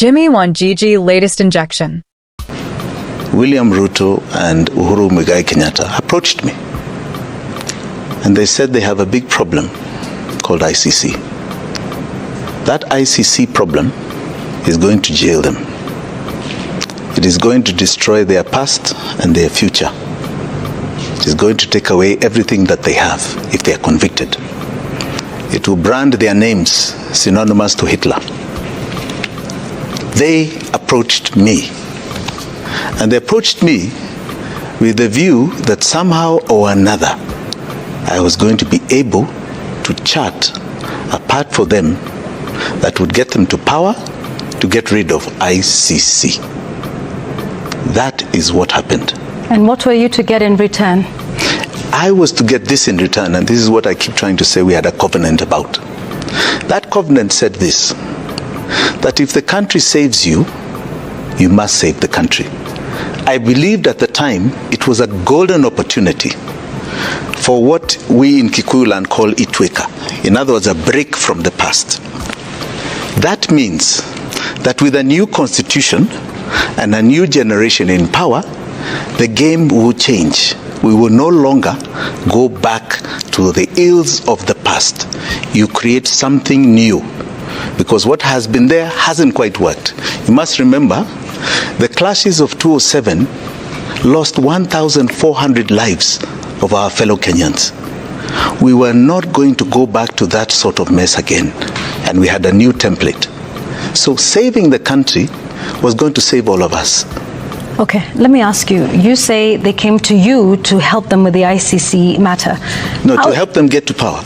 Jimmy Wanjigi latest injection. William-Ruto and Uhuru-Kenyatta approached me. And they said they have a big problem called ICC. That ICC problem is going to jail them. It is going to destroy their past and their future. It is going to take away everything that they have if they are convicted. It will brand their names synonymous to Hitler. They approached me. And they approached me with the view that somehow or another I was going to be able to chart a path for them that would get them to power to get rid of ICC. That is what happened. And what were you to get in return? I was to get this in return, and this is what I keep trying to say we had a covenant about. That covenant said this, that if the country saves you, you must save the country. I believed at the time it was a golden opportunity for what we in Kikuyu land call itweka. In other words, a break from the past. That means that with a new constitution and a new generation in power, the game will change. We will no longer go back to the ills of the past. You create something new, because what has been there hasn't quite worked. You must remember, the clashes of 2007 lost 1,400 lives of our fellow Kenyans. We were not going to go back to that sort of mess again, and we had a new template. So saving the country was going to save all of us. Okay, let me ask you. You say they came to you to help them with the ICC matter. No, to help them get to power.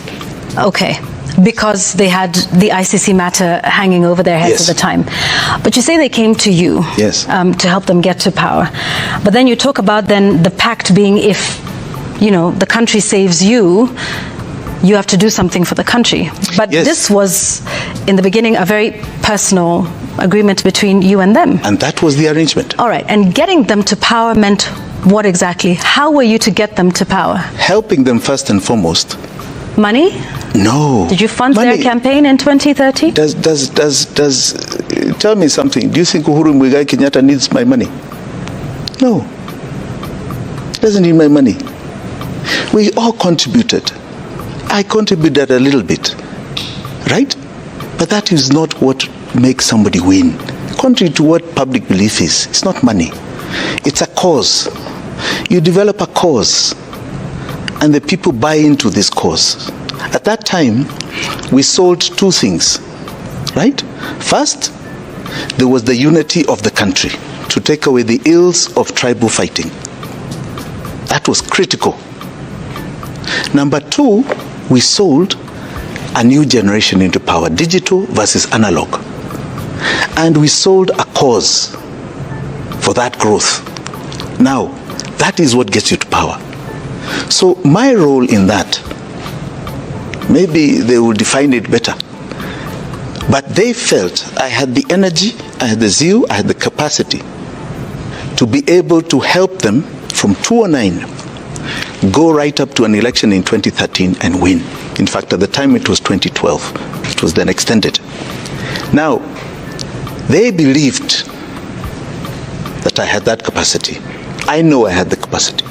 Okay, because they had the ICC matter hanging over their heads at the time. But you say they came to you to help them get to power. But then you talk about then the pact being if, you know, the country saves you, you have to do something for the country. But this was, in the beginning, a very personal agreement between you and them. And that was the arrangement. All right, and getting them to power meant what exactly? How were you to get them to power? Helping them first and foremost. Money? No. Did you fund their campaign in 2030? Tell me something. Do you think Uhuru-Kenyatta needs my money? No. He doesn't need my money. We all contributed. I contributed a little bit, right? But that is not what makes somebody win. Contrary to what public belief is, it's not money. It's a cause. You develop a cause, and the people buy into this cause. At that time, we sold two things, right? First, there was the unity of the country to take away the ills of tribal fighting. That was critical. Number two, we sold a new generation into power, digital versus analog. And we sold a cause for that growth. Now, that is what gets you to power. So my role in that, maybe they will define it better, but they felt I had the energy, I had the zeal, I had the capacity to be able to help them from 2009 go right up to an election in 2013 and win. In fact, at the time it was 2012. It was then extended. Now, they believed that I had that capacity. I know I had the capacity.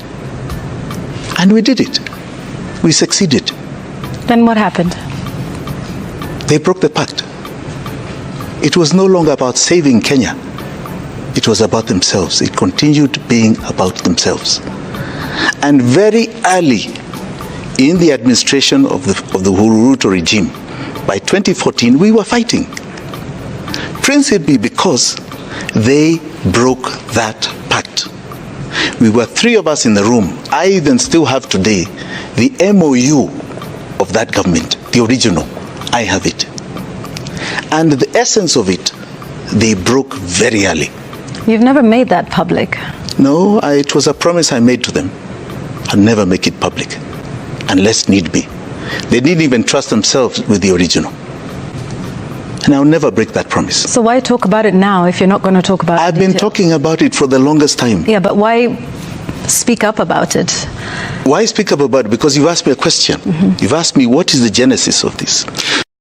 And we did it. We succeeded. Then what happened? They broke the pact. It was no longer about saving Kenya. It was about themselves. It continued being about themselves. And very early in the administration of the Uhuru-Ruto regime, by 2014, we were fighting. Principally because they broke that pact. We were three of us in the room. I even still have today the MOU of that government, the original. I have it. And the essence of it, they broke very early. You've never made that public. No, it was a promise I made to them. I'll never make it public, unless need be. They didn't even trust themselves with the original. And I'll never break that promise. So why talk about it now if you're not going to talk about it? I've been talking about it for the longest time. Yeah, but why speak up about it? Why speak up about it? Because you've asked me a question. You've asked me what is the genesis of this.